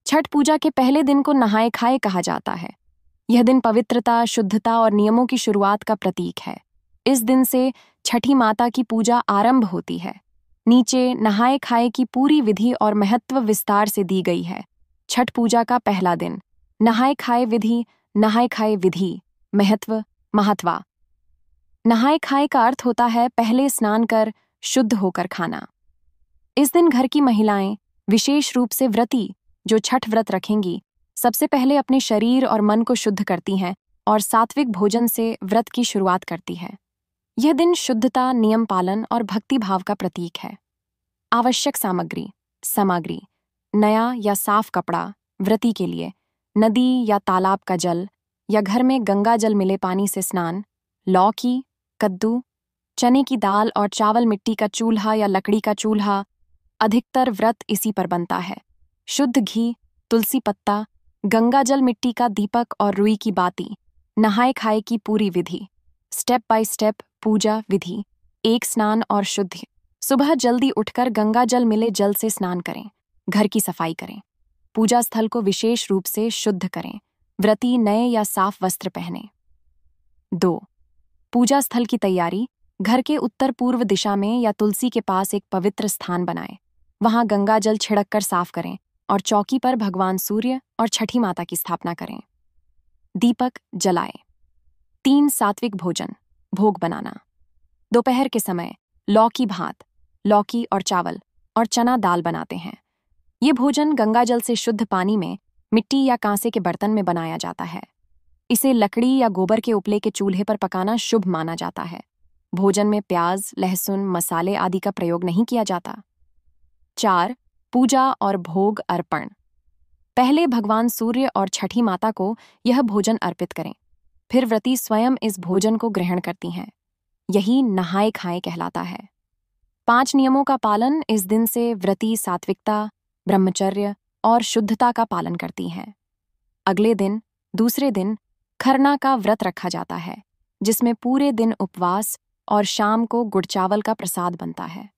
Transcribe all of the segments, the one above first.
छठ पूजा के पहले दिन को नहाए खाए कहा जाता है। यह दिन पवित्रता, शुद्धता और नियमों की शुरुआत का प्रतीक है। इस दिन से छठी माता की पूजा आरंभ होती है। नीचे नहाए खाए की पूरी विधि और महत्व विस्तार से दी गई है। छठ पूजा का पहला दिन। नहाए खाए विधि। नहाए खाए विधि। महत्व, महत्वा। नहाए खाए का अर्थ होता है पहले स्नान कर शुद्ध होकर खाना। इस दिन घर की महिलाएं, विशेष रूप से व्रती जो छठ व्रत रखेंगी, सबसे पहले अपने शरीर और मन को शुद्ध करती हैं और सात्विक भोजन से व्रत की शुरुआत करती है। यह दिन शुद्धता, नियम पालन और भक्ति भाव का प्रतीक है। आवश्यक सामग्री। सामग्री: नया या साफ कपड़ा व्रती के लिए, नदी या तालाब का जल या घर में गंगा जल मिले पानी से स्नान, लौकी, कद्दू, चने की दाल और चावल, मिट्टी का चूल्हा या लकड़ी का चूल्हा, अधिकतर व्रत इसी पर बनता है। शुद्ध घी, तुलसी पत्ता, गंगा जल, मिट्टी का दीपक और रुई की बाती। नहाए खाए की पूरी विधि। स्टेप बाय स्टेप पूजा विधि। एक, स्नान और शुद्धि। सुबह जल्दी उठकर गंगा जल मिले जल से स्नान करें। घर की सफाई करें। पूजा स्थल को विशेष रूप से शुद्ध करें। व्रती नए या साफ वस्त्र पहने। 2. पूजा स्थल की तैयारी। घर के उत्तर पूर्व दिशा में या तुलसी के पास एक पवित्र स्थान बनाएं। वहां गंगा जल छिड़क कर साफ करें और चौकी पर भगवान सूर्य और छठी माता की स्थापना करें। दीपक जलाएं। 3. सात्विक भोजन। भोग बनाना। दोपहर के समय लौकी भात, लौकी और चावल और चना दाल बनाते हैं। ये भोजन गंगाजल से शुद्ध पानी में मिट्टी या कांसे के बर्तन में बनाया जाता है। इसे लकड़ी या गोबर के उपले के चूल्हे पर पकाना शुभ माना जाता है। भोजन में प्याज, लहसुन, मसाले आदि का प्रयोग नहीं किया जाता। 4. पूजा और भोग अर्पण। पहले भगवान सूर्य और छठी माता को यह भोजन अर्पित करें, फिर व्रती स्वयं इस भोजन को ग्रहण करती हैं। यही नहाए खाए कहलाता है। 5 नियमों का पालन। इस दिन से व्रती सात्विकता, ब्रह्मचर्य और शुद्धता का पालन करती हैं। अगले दिन, दूसरे दिन, खरना का व्रत रखा जाता है, जिसमें पूरे दिन उपवास और शाम को गुड़ चावल का प्रसाद बनता है।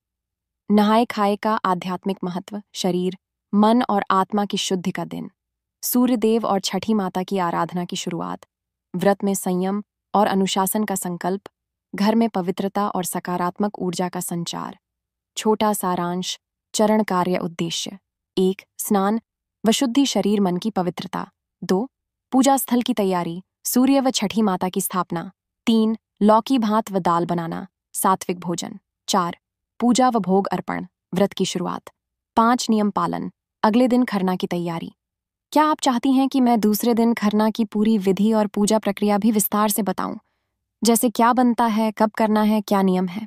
नहाए खाए का आध्यात्मिक महत्व। शरीर, मन और आत्मा की शुद्धि का दिन। सूर्य देव और छठी माता की आराधना की शुरुआत। व्रत में संयम और अनुशासन का संकल्प। घर में पवित्रता और सकारात्मक ऊर्जा का संचार। छोटा सारांश। चरण कार्य उद्देश्य। 1. स्नान व शुद्धि, शरीर मन की पवित्रता। 2. पूजा स्थल की तैयारी, सूर्य व छठी माता की स्थापना। 3. लौकी भात व दाल बनाना, सात्विक भोजन। 4. पूजा व भोग अर्पण, व्रत की शुरुआत। 5. नियम पालन। अगले दिन खरना की तैयारी। क्या आप चाहती हैं कि मैं दूसरे दिन खरना की पूरी विधि और पूजा प्रक्रिया भी विस्तार से बताऊं? जैसे क्या बनता है, कब करना है, क्या नियम है?